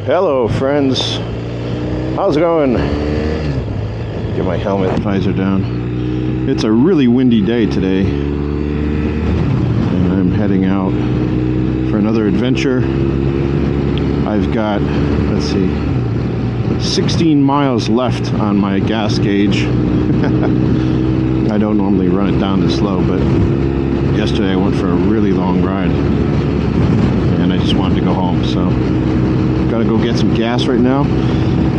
Hello friends, how's it going? Get my helmet visor down. It's a really windy day today, and I'm heading out for another adventure. I've got, let's see, 16 miles left on my gas gauge. I don't normally run it down this slow, but yesterday I went for a really long ride and I just wanted to go home, so gotta go get some gas right now.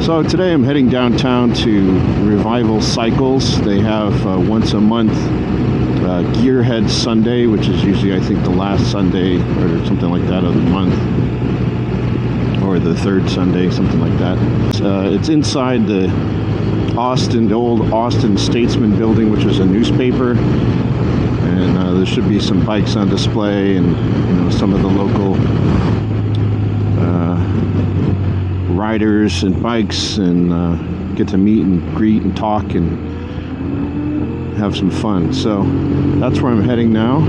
So today I'm heading downtown to Revival Cycles. They have once a month GearHead Sunday, which is usually I think the last Sunday or something like that of the month, or the third Sunday, something like that. It's inside the old Austin Statesman building, which is a newspaper, and there should be some bikes on display, and some of the local riders and bikes, and get to meet and greet and talk and have some fun. So that's where I'm heading now.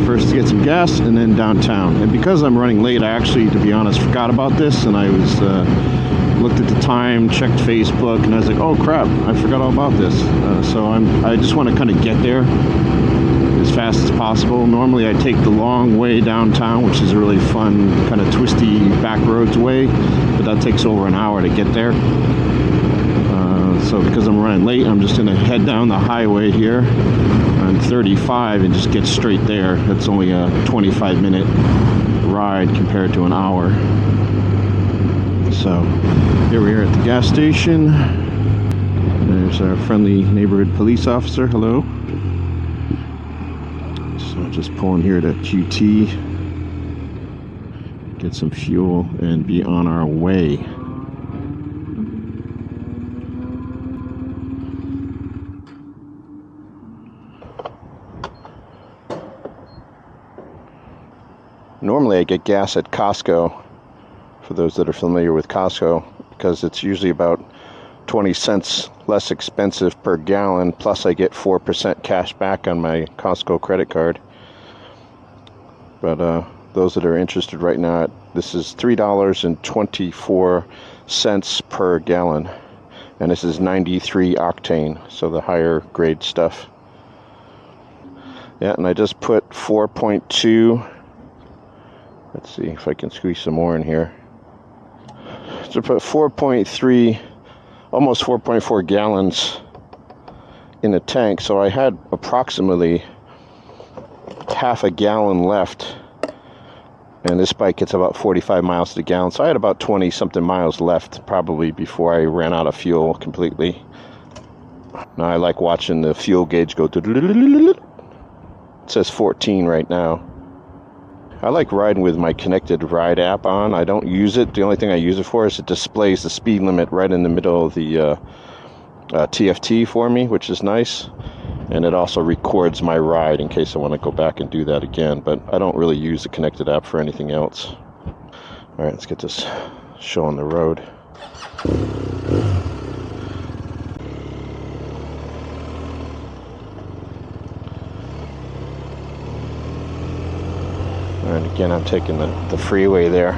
First to get some gas and then downtown. And because I'm running late, I actually, to be honest, forgot about this, and I was looked at the time, checked Facebook, and I was like, oh crap, I forgot all about this. So I just want to kind of get there as fast as possible. Normally I take the long way downtown, which is a really fun kind of twisty back roads way, but that takes over an hour to get there. So because I'm running late, I'm just going to head down the highway here on 35 and just get straight there. It's only a 25-minute ride compared to an hour. So here we are at the gas station. There's our friendly neighborhood police officer. Hello. So just pulling here to QT, get some fuel and be on our way. Normally I get gas at Costco, for those that are familiar with Costco, because it's usually about 20 cents less expensive per gallon, plus I get 4% cash back on my Costco credit card. But those that are interested right now, this is $3.24 per gallon, and this is 93 octane, so the higher grade stuff. Yeah, and I just put 4.2. Let's see if I can squeeze some more in here. So put 4.3, almost 4.4 gallons in the tank. So I had approximately half a gallon left. And this bike gets about 45 miles to the gallon. So I had about 20 something miles left probably before I ran out of fuel completely. Now I like watching the fuel gauge go. It says 14 right now. I like riding with my connected ride app on. I don't use it. The only thing I use it for is it displays the speed limit right in the middle of the TFT for me, which is nice. And it also records my ride in case I want to go back and do that again. But I don't really use the connected app for anything else. All right, let's get this show on the road. And again, I'm taking the freeway there.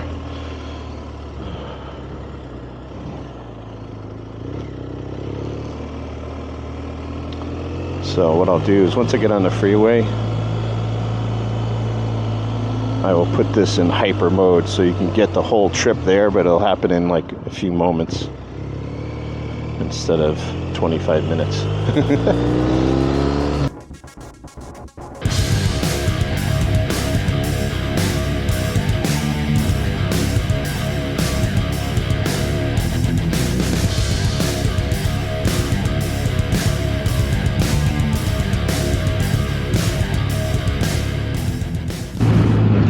So what I'll do is once I get on the freeway, I will put this in hyper mode so you can get the whole trip there, but it'll happen in like a few moments instead of 25 minutes.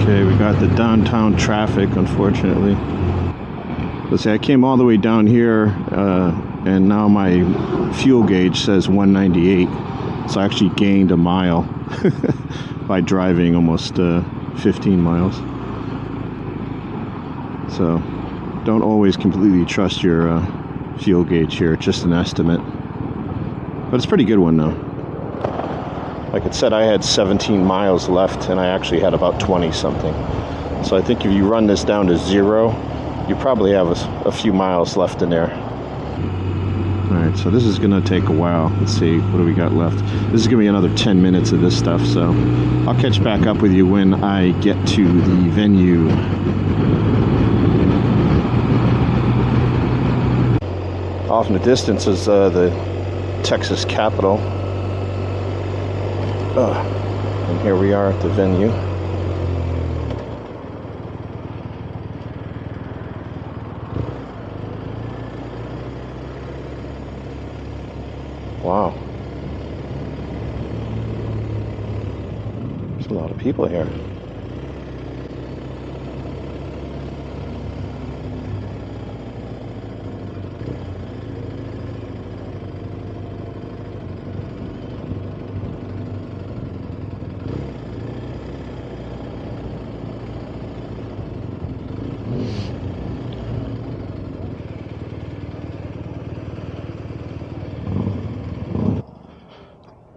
Okay, we got the downtown traffic, unfortunately. Let's see, I came all the way down here, and now my fuel gauge says 198. So I actually gained a mile by driving almost 15 miles. So don't always completely trust your fuel gauge here. It's just an estimate. But it's a pretty good one though. Like it said, I had 17 miles left, and I actually had about 20 something. So I think if you run this down to 0, you probably have a few miles left in there. Alright, so this is going to take a while. Let's see, what do we got left? This is going to be another 10 minutes of this stuff, so I'll catch back up with you when I get to the venue. Off in the distance is the Texas Capitol. And here we are at the venue. Wow. There's a lot of people here.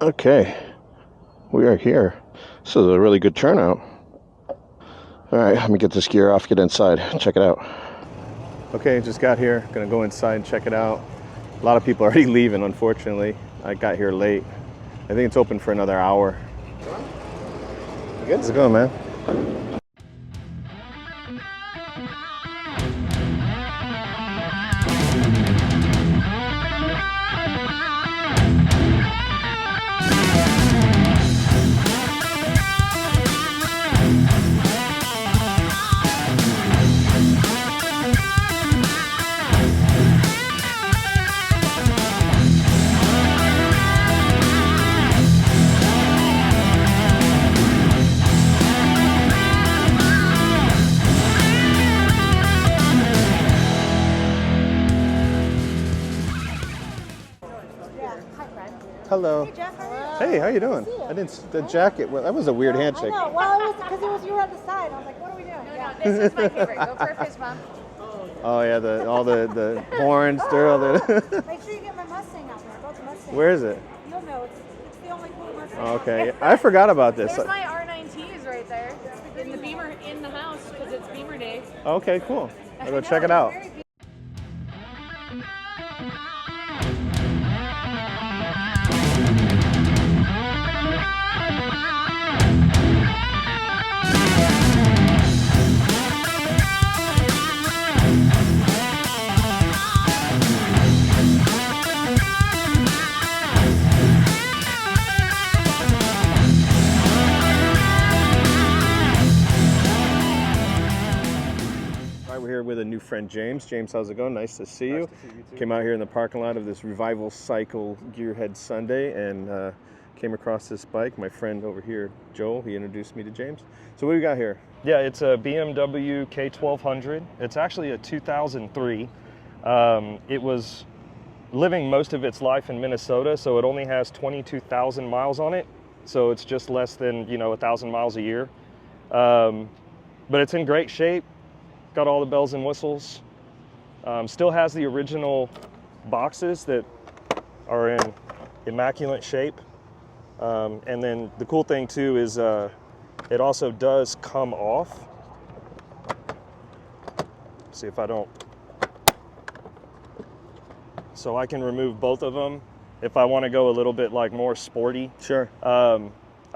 Okay, we are here. This is a really good turnout. All right, let me get this gear off, get inside, check it out. Okay, just got here, gonna go inside and check it out. A lot of people are already leaving, unfortunately. I got here late. I think it's open for another hour. Good? How's it going, man? Hello. Hey, Jeff. Hello. Hey, how you doing? I didn't. The jacket. Well, that was a weird handshake. I know. Well, it was because you were on the side. I was like, what are we doing? No, this is my favorite. Go for a fist bump. Oh yeah, all the horns. They're all the. Make sure you get my Mustang out there. Both Mustangs. Where is it? You'll know. It's the only cool Mustang. Oh, okay, I forgot about this. There's my R9Ts right there. In the Beamer in the house because it's Beamer Day. Okay, cool. I'll go check it out. We're here with a new friend, James. James, how's it going? Nice to see you. Nice to see you too. Came out here in the parking lot of this Revival Cycle GearHead Sunday and came across this bike. My friend over here, Joel, he introduced me to James. So what do we got here? Yeah, it's a BMW K1200. It's actually a 2003. It was living most of its life in Minnesota, so it only has 22,000 miles on it. So it's just less than 1,000 miles a year. But it's in great shape. Got all the bells and whistles. Still has the original boxes that are in immaculate shape. And then the cool thing too is it also does come off. See if I don't. So I can remove both of them if I want to go a little bit like more sporty. Sure.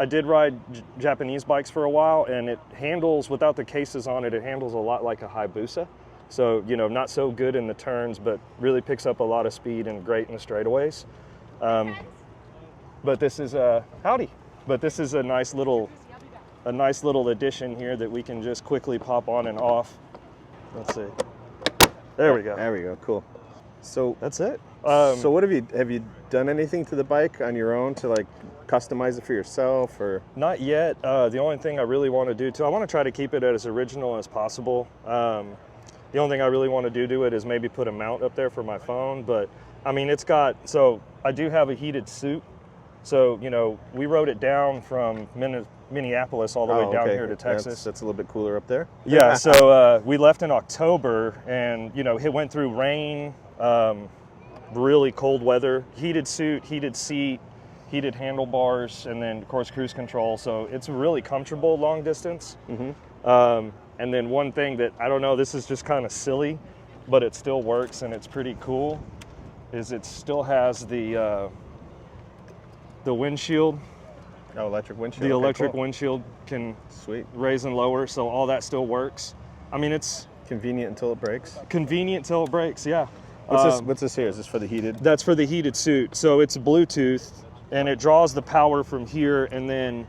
I did ride Japanese bikes for a while, and it handles, without the cases on it, it handles a lot like a Hyabusa. So, not so good in the turns, but really picks up a lot of speed and great in the straightaways. But this is howdy. But this is a nice little addition here that we can just quickly pop on and off. Let's see. There we go. There we go. Cool. So That's it. so what have you done anything to the bike on your own to like customize it for yourself or? Not yet. The only thing I really want to do too, I want to try to keep it as original as possible. The only thing I really want to do to it is maybe put a mount up there for my phone. But I mean, so I do have a heated suit. So, we rode it down from Minneapolis all the way down here to Texas. That's a little bit cooler up there. Yeah, so we left in October and, it went through rain, really cold weather, heated suit, heated seat, heated handlebars, and then of course cruise control. So it's really comfortable long distance. And then one thing that, I don't know, this is just kind of silly, but it still works and it's pretty cool, is it still has the windshield. Oh, electric windshield. The Okay, electric cool. windshield can Sweet. raise and lower, so all that still works. I mean, it's Convenient until it breaks. convenient till it breaks, yeah. What's this here? Is this for the heated? That's for the heated suit. So it's Bluetooth, and it draws the power from here, and then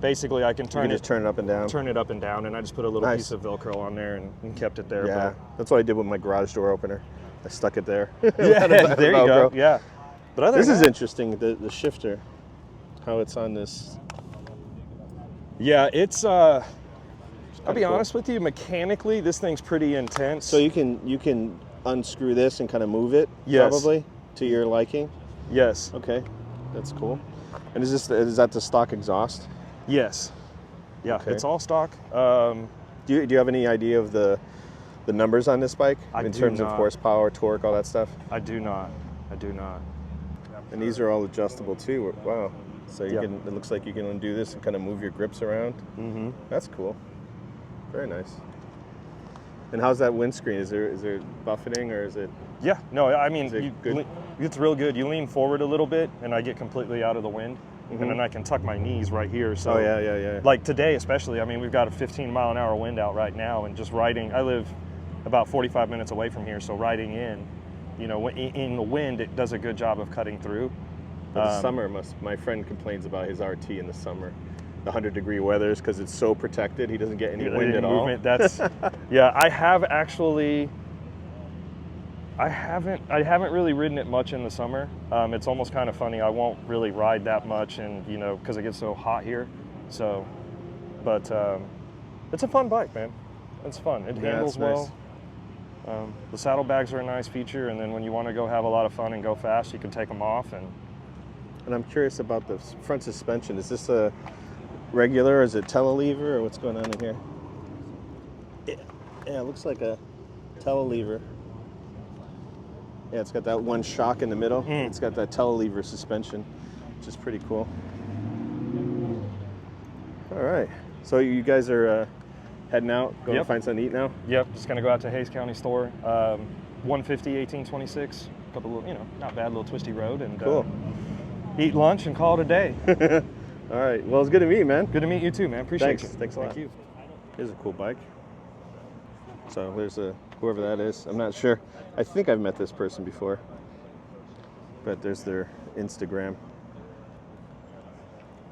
basically I can You turn can it just turn it up and down. turn it up and down, and I just put a little Nice. piece of Velcro on there and kept it there. Yeah, that's what I did with my garage door opener. I stuck it there. But, yeah, there you go. Yeah. But other This than is that, interesting, the shifter, how it's on this. yeah, it's I'll be cool. honest with you, mechanically this thing's pretty intense. So you can unscrew this and kind of move it, Yes. probably, to your liking. yes. Okay, that's cool. And is that the stock exhaust? Yes. Yeah, Okay. it's all stock. Do you have any idea of the numbers on this bike I in do terms of not. horsepower, torque, all that stuff? I do not. And these are all adjustable too. Wow. So you Yeah. can. It looks like you can undo this and kind of move your grips around. Mm-hmm. That's cool. Very nice. And how's that windscreen? Is there buffeting or is it? Yeah, no, I mean, Is it good? it's real good. You lean forward a little bit, and I get completely out of the wind, and then I can tuck my knees right here. So, Oh yeah. like today especially, I mean, we've got a 15-mile-an-hour wind out right now, and just riding, I live about 45 minutes away from here, so riding in, you know, in the wind, it does a good job of cutting through. But the summer my friend complains about his RT in the summer, the 100-degree weathers, because it's so protected. He doesn't get any wind at all. Movement, that's, yeah, I haven't really ridden it much in the summer. It's almost kind of funny. I won't really ride that much, and you know, because it gets so hot here. So, but it's a fun bike, man. It's fun. It handles it's well. The saddlebags are a nice feature, and then when you want to go have a lot of fun and go fast, you can take them off. And I'm curious about the front suspension. Is this a regular, or is it telelever, or what's going on in here? Yeah, it looks like a telelever. Yeah, it's got that one shock in the middle. It's got that telelever suspension, which is pretty cool. All right, so you guys are heading out, going to Yep. find something to eat now? Yep, just gonna go out to Hayes County store, 150 1826. A couple of, you know, not bad, little twisty road, and Cool. eat lunch and call it a day. All right, well, it's good to meet you, man. Good to meet you too, man. Appreciate Thanks. you. Thanks a lot. Thank you. Here's a cool bike. So there's whoever that is. I'm not sure. I think I've met this person before. But there's their Instagram.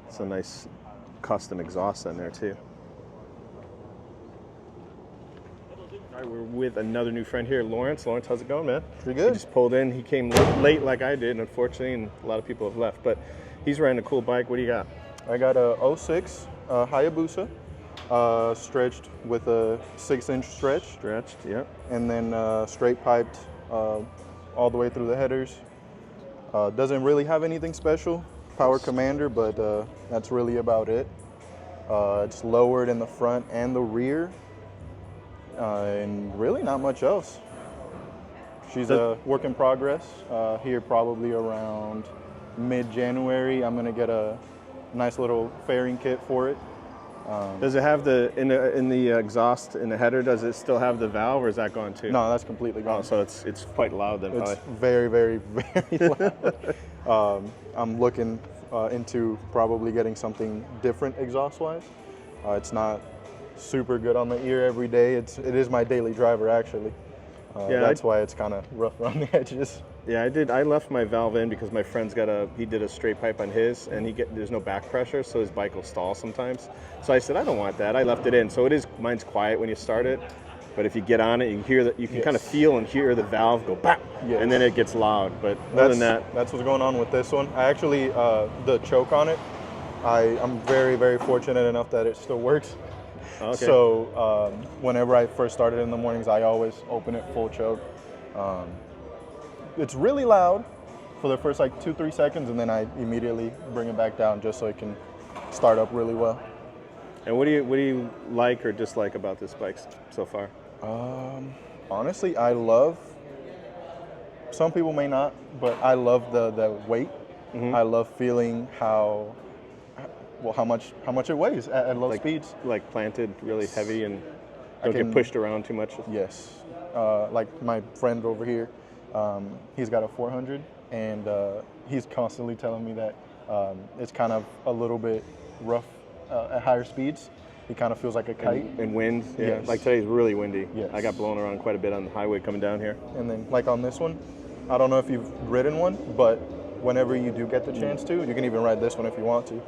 It's a nice custom exhaust on there too. All right, we're with another new friend here, Lawrence. Lawrence, how's it going, man? Pretty He good. just pulled in. He came late like I did, unfortunately, and a lot of people have left. But he's riding a cool bike. What do you got? I got a 06 Hyabusa, stretched with a 6-inch stretch, Stretched, yep. and then straight piped all the way through the headers. Doesn't really have anything special, power commander, but that's really about it. It's lowered in the front and the rear, and really not much else. She's a work in progress. Here probably around mid-January, I'm gonna get a nice little fairing kit for it. Does it have in the exhaust in the header? Does it still have the valve, or is that gone too? No, that's completely Oh, gone. so it's quite loud then. It's Probably. very, very, very loud. I'm looking into probably getting something different exhaust-wise. It's not super good on the ear every day. It is my daily driver actually. Yeah, that's why it's kind of rough around the edges. Yeah, I left my valve in because my friend's he did a straight pipe on his, and there's no back pressure, so his bike will stall sometimes. So I said I don't want that. I left it in. So mine's quiet when you start it, but if you get on it, you hear that, you can kind of feel and hear the valve go bap, Yes. and then it gets loud. But other than that, That's what's going on with this one. I actually, the choke on it, I'm very, very fortunate enough that it still works. okay. So whenever I first started in the mornings, I always open it full choke. It's really loud for the first like 2-3 seconds, and then I immediately bring it back down just so it can start up really well. And what do you like or dislike about this bike so far? Honestly, I love, some people may not, but I love the weight. I love feeling how much it weighs at low speeds. Like planted really heavy and don't can- get pushed around too much. Yes, like my friend over here, he's got a 400, and he's constantly telling me that it's kind of a little bit rough at higher speeds. He kind of feels like a kite. And wind, yeah. Yes. Like today's really windy. Yes. I got blown around quite a bit on the highway coming down here. And then like on this one, I don't know if you've ridden one, but whenever you do get the chance to, you can even ride this one if you want to.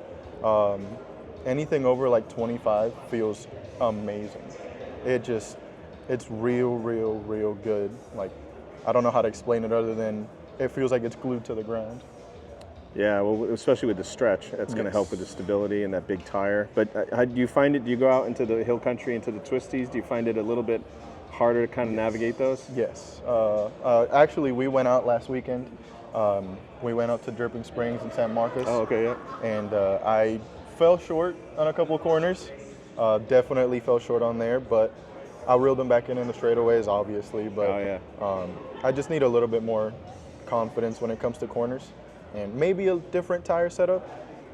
Anything over like 25 feels amazing. It's real good. Like, I don't know how to explain it other than it feels like it's glued to the ground. Yeah, well, especially with the stretch, that's going to Yes. help with the stability and that big tire. But how do you find it? Do you go out into the hill country, into the twisties? Do you find it a little bit harder to kind of navigate those? Yes. Actually, we went out last weekend. We went out to Dripping Springs in San Marcos. Oh, okay, yeah. And I fell short on a couple of corners. Definitely fell short on there, but I reeled them back in the straightaways, obviously. But I just need a little bit more confidence when it comes to corners, and maybe a different tire setup.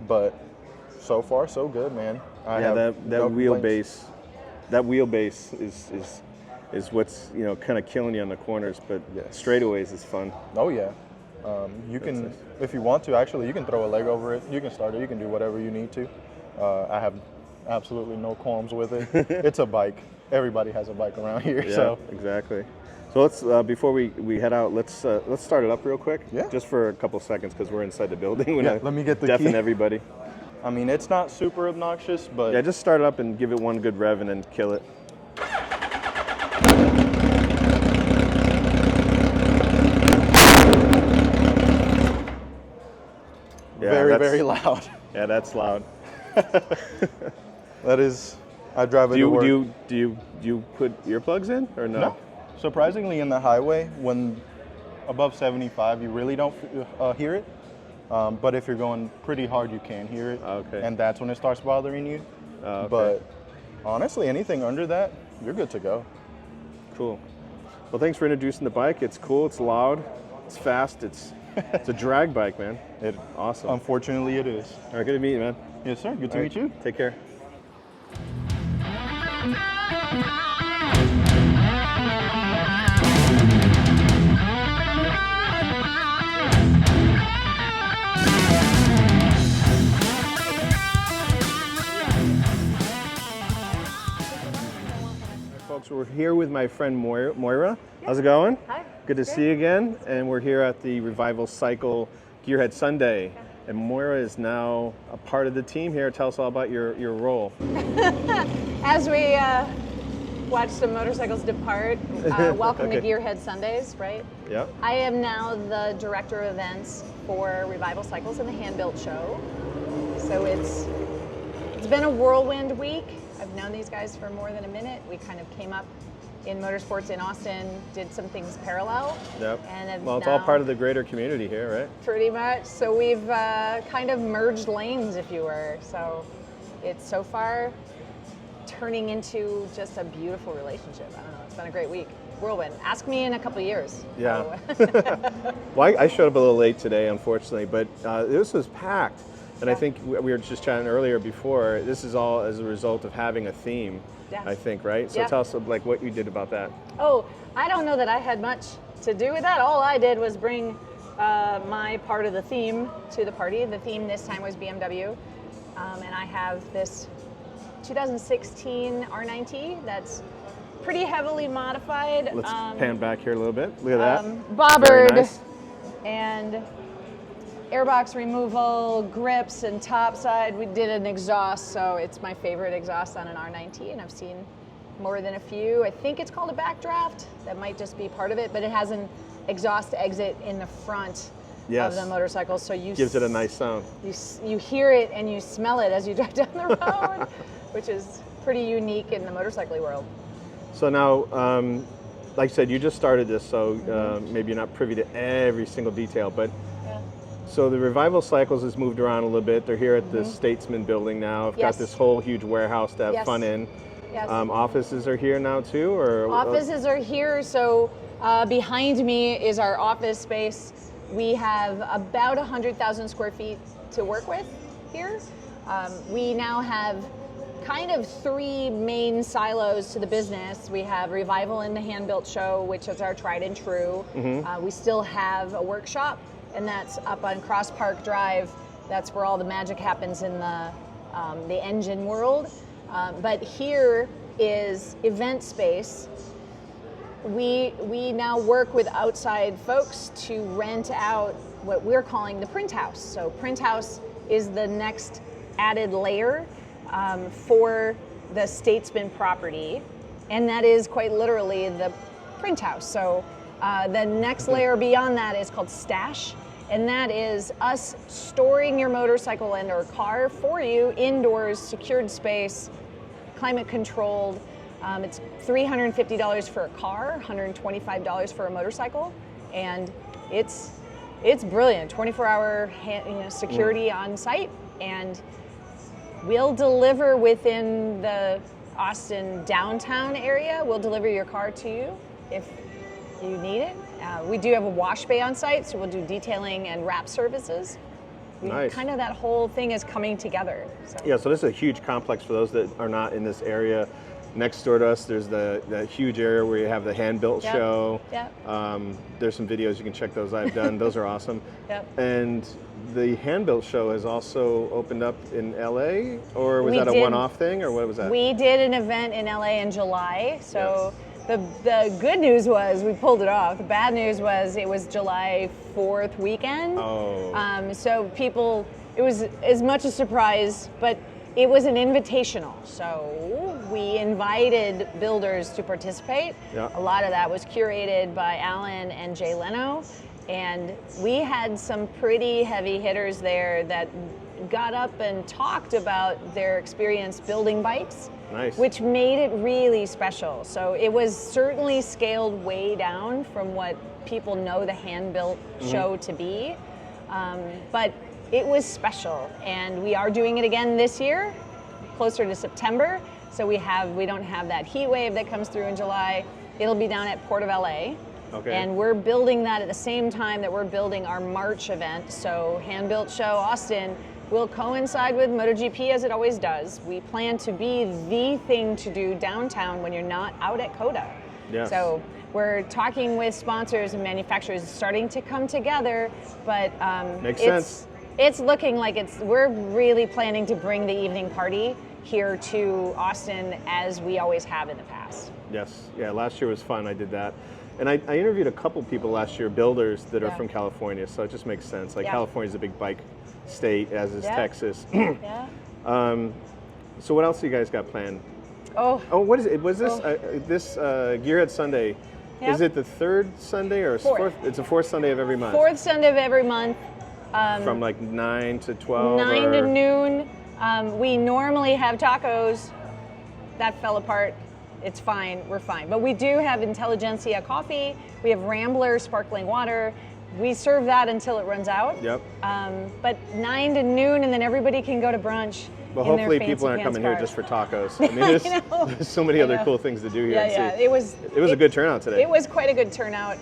But so far, so good, man. That no wheelbase, is what's kind of killing you on the corners. But Yes. straightaways is fun. Oh yeah. You can, if you want to, actually, you can throw a leg over it. You can start it. You can do whatever you need to. I have absolutely no qualms with it. It's a bike. Everybody has a bike around here. Yeah, So exactly. So let's before we head out, let's start it up real quick. Yeah. Just for a couple seconds because we're inside the building. We're Yeah, not let me get the deafen key. everybody. I mean, it's not super obnoxious, but Yeah, just start it up and give it one good rev and then kill it. Yeah, very loud. Yeah, that's loud. That is, I drive it Do to work. you put earplugs in or no? No. Surprisingly, in the highway, when above 75, you really don't hear it. But if you're going pretty hard, you can hear it. Okay. And that's when it starts bothering you. Okay. But honestly, anything under that, you're good to go. Cool. Well, thanks for introducing the bike. It's cool. It's loud. It's fast. It's a drag bike, man. Awesome. Unfortunately, it is. All right, good to meet you, man. Yes, sir. Good to All meet right, you. Take care. Folks, we're here with my friend Moira. How's it going? Hi. Good to see you again. And we're here at the Revival Cycle GearHead Sunday. And Moira is now a part of the team here. Tell us all about your role. As we watch some motorcycles depart, welcome to Okay. GearHead Sundays, right? Yep. I am now the director of events for Revival Cycles and the Hand-Built Show. So it's been a whirlwind week. I've known these guys for more than a minute. We kind of came up in motorsports in Austin, did some things parallel. Yep. And have Well, it's all now- part of the greater community here, right? Pretty much. So we've kind of merged lanes, if you were. So it's so far turning into just a beautiful relationship. I don't know. It's been a great week. Whirlwind. Ask me in a couple of years. Yeah. So- Well, I showed up a little late today, unfortunately, but this was packed. And I think we were just chatting earlier before, this is all as a result of having a theme, Yes. I think, right? So Yep. tell us like what you did about that. Oh, I don't know that I had much to do with that. All I did was bring my part of the theme to the party. The theme this time was BMW. And I have this 2016 R9T that's pretty heavily modified. Let's pan back here a little bit. Look at that. Bobbered Very nice. and airbox removal, grips, and topside. We did an exhaust, so it's my favorite exhaust on an R9T, and I've seen more than a few. I think it's called a backdraft. That might just be part of it, but it has an exhaust exit in the front Yes. of the motorcycle, so you Gives it a nice sound. you hear it and you smell it as you drive down the road, which is pretty unique in the motorcycling world. So now, like I said, you just started this, so maybe you're not privy to every single detail, but Yeah. so the Revival Cycles has moved around a little bit. They're here at the Statesman building now. I've Yes. got this whole huge warehouse to have Yes. fun in. Yes. Offices are here now too, or Offices are here, so behind me is our office space. we have about 100,000 square feet to work with here. We now have kind of three main silos to the business. We have Revival in the Hand-Built Show, which is our tried and true. We still have a workshop, and that's up on Cross Park Drive. That's where all the magic happens in the engine world. But here is event space. We now work with outside folks to rent out what we're calling the print house. So print house is the next added layer for the Statesman property, and that is quite literally the print house. So the next layer beyond that is called Stash, and that is us storing your motorcycle and or car for you indoors, secured space, climate controlled. It's $350 for a car, $125 for a motorcycle, and it's brilliant. 24-hour security on site, and we'll deliver within the Austin downtown area. We'll deliver your car to you if you need it. We do have a wash bay on site, so we'll do detailing and wrap services. Nice. Kind of that whole thing is coming together. So. Yeah, so this is a huge complex for those that are not in this area. Next door to us, there's the huge area where you have the hand-built show. Yep. There's some videos, you can check those I've done. Those are awesome. Yep. And the hand-built show has also opened up in LA, or was that a did. one-off thing, or what was that? We did an event in LA in July, so the good news was we pulled it off. The bad news was it was July 4th weekend. Oh. So people, it was as much a surprise, but it was an invitational. So we invited builders to participate. Yeah. A lot of that was curated by Alan and Jay Leno. And we had some pretty heavy hitters there that got up and talked about their experience building bikes. Nice. Which made it really special. So it was certainly scaled way down from what people know the hand-built show to be. But it was special, and we are doing it again this year, closer to September. So we don't have that heat wave that comes through in July. It'll be down at Port of LA. Okay. And we're building that at the same time that we're building our March event. So Hand-Built Show Austin will coincide with MotoGP as it always does. We plan to be the thing to do downtown when you're not out at COTA. Yes. So we're talking with sponsors and manufacturers starting to come together, but Makes sense. It's looking like we're really planning to bring the evening party here to Austin as we always have in the past. Yes, yeah, last year was fun, I did that. And I interviewed a couple people last year, builders that are from California, so it just makes sense. Like California's a big bike state, as is Texas. Yeah. So what else do you guys got planned? Oh, what is it? Was this this GearHead Sunday? Yep. Is it the third Sunday or Fourth. It's the fourth Sunday of every month. Fourth Sunday of every month. From like 9 to 12. 9 to noon. We normally have tacos. That fell apart. It's fine. We're fine. But we do have Intelligentsia coffee. We have Rambler sparkling water. We serve that until it runs out. Yep. But 9 to noon, and then everybody can go to brunch. But in their hopefully fancy people aren't pants coming here cars. just for tacos. I mean, there's so many other cool things to do here. Yeah, yeah. It was a good turnout today. It was quite a good turnout.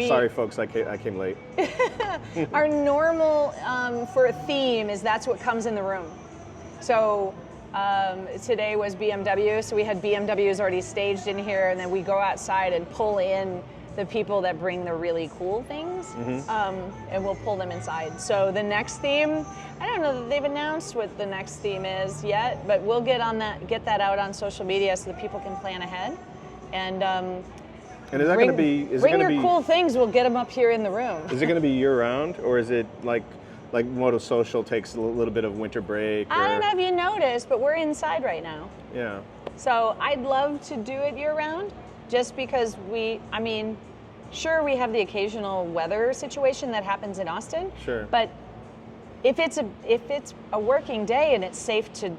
Sorry, folks, I came late. Our normal for a theme is that's what comes in the room. So today was BMW, so we had BMWs already staged in here, and then we go outside and pull in the people that bring the really cool things, and we'll pull them inside. So the next theme, I don't know that they've announced what the next theme is yet, but we'll get that out on social media so that people can plan ahead. And is that going to be? Bring your cool things. We'll get them up here in the room. Is it going to be year round, or is it like Moto Social takes a little bit of winter break? I don't know if you noticed, but we're inside right now. Yeah. So I'd love to do it year round, just because sure, we have the occasional weather situation that happens in Austin. Sure. But if it's a working day and it's safe to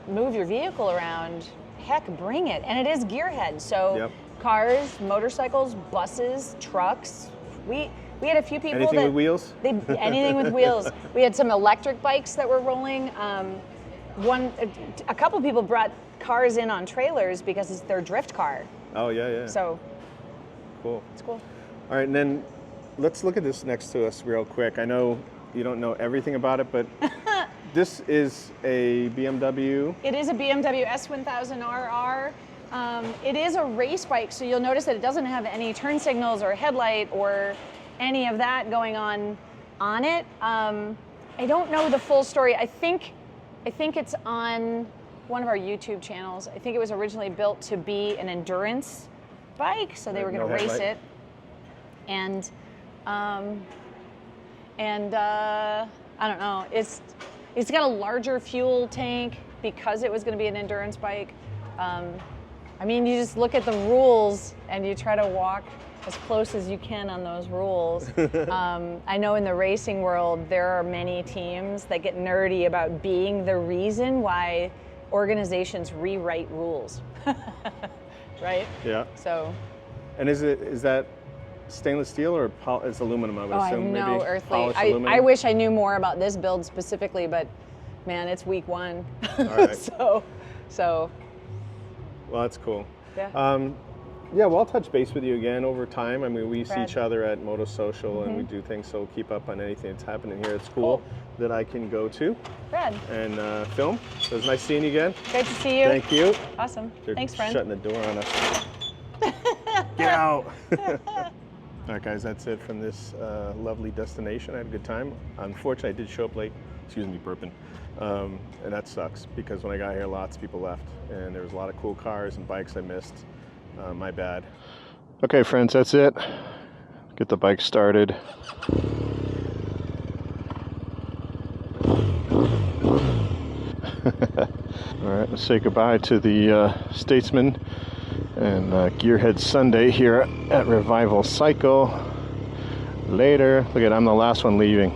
move your vehicle around, heck, bring it. And it is GearHead, so cars, motorcycles, buses, trucks. We had a few people anything with wheels? Anything with wheels. We had some electric bikes that were rolling. A couple people brought cars in on trailers because it's their drift car. Oh yeah. So cool. it's cool. All right, and then let's look at this next to us real quick. I know you don't know everything about it, but this is a BMW. It is a BMW S1000RR. It is a race bike, so you'll notice that it doesn't have any turn signals or headlight or any of that going on it. I don't know the full story. I think it's on one of our YouTube channels. I think it was originally built to be an endurance bike, so they were going to race it. And I don't know. It's got a larger fuel tank because it was going to be an endurance bike. I mean, you just look at the rules and you try to walk as close as you can on those rules. I know in the racing world, there are many teams that get nerdy about being the reason why organizations rewrite rules, right? Yeah. So. And is that stainless steel or it's aluminum? I would assume. I have no earthly. I wish I knew more about this build specifically, but man, it's week one. All right. so. Well, that's cool. Yeah. Yeah, well, I'll touch base with you again over time. I mean, we see Rad. each other at Moto Social and we do things, so keep up on anything that's happening here. It's cool that I can go to Rad. and film. So it was nice seeing you again. Great to see you. Thank you. Awesome. They're Thanks, friend. shutting the door on us. Get out. All right, guys, that's it from this lovely destination. I had a good time. Unfortunately, I did show up late. Excuse me, burping. And that sucks because when I got here, lots of people left and there was a lot of cool cars and bikes I missed. My bad. Okay, friends, that's it. Get the bike started. All right, let's say goodbye to the Statesman and GearHead Sunday here at Revival Cycle. Later. Look at, I'm the last one leaving.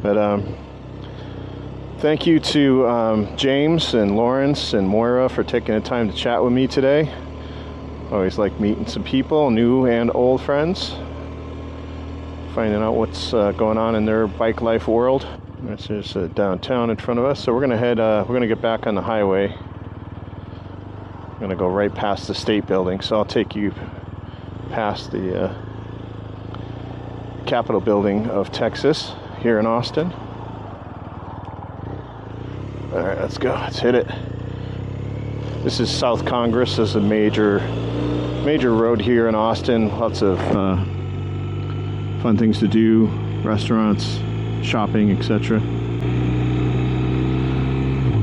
But thank you to James and Lawrence and Moira for taking the time to chat with me today. Always like meeting some people, new and old friends. Finding out what's going on in their bike life world. This is downtown in front of us. So we're gonna head, we're gonna get back on the highway. I'm gonna go right past the state building. So I'll take you past the Capitol building of Texas here in Austin. All right, let's go. Let's hit it. This is South Congress. This is a major road here in Austin. Lots of fun things to do, restaurants, shopping, etc.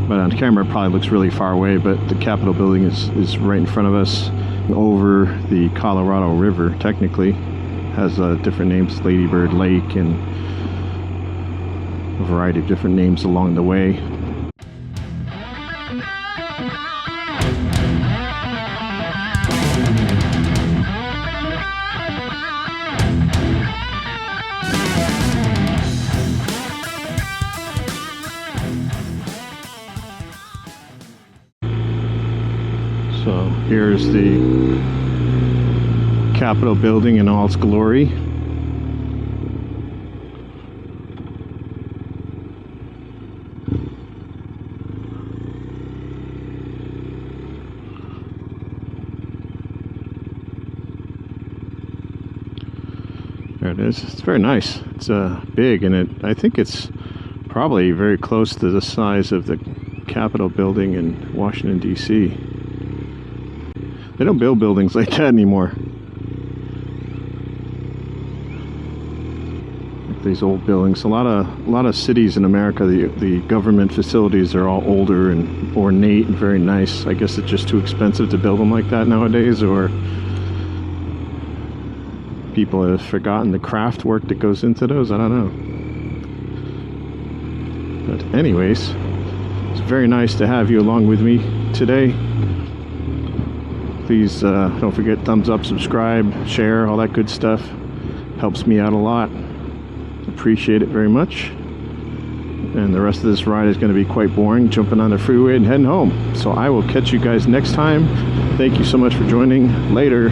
But on camera, it probably looks really far away. But the Capitol building is right in front of us, over the Colorado River. Technically, has different names, Lady Bird Lake, and a variety of different names along the way. So here's the Capitol building in all its glory. There it is. It's very nice. It's big, and I think it's probably very close to the size of the Capitol building in Washington, D.C. They don't build buildings like that anymore. These old buildings. A lot of cities in America, the government facilities are all older and ornate and very nice. I guess it's just too expensive to build them like that nowadays, or people have forgotten the craft work that goes into those. I don't know. But anyways, it's very nice to have you along with me today. Please don't forget, thumbs up, subscribe, share, all that good stuff. Helps me out a lot. Appreciate it very much. And the rest of this ride is going to be quite boring, jumping on the freeway and heading home. So I will catch you guys next time. Thank you so much for joining. Later.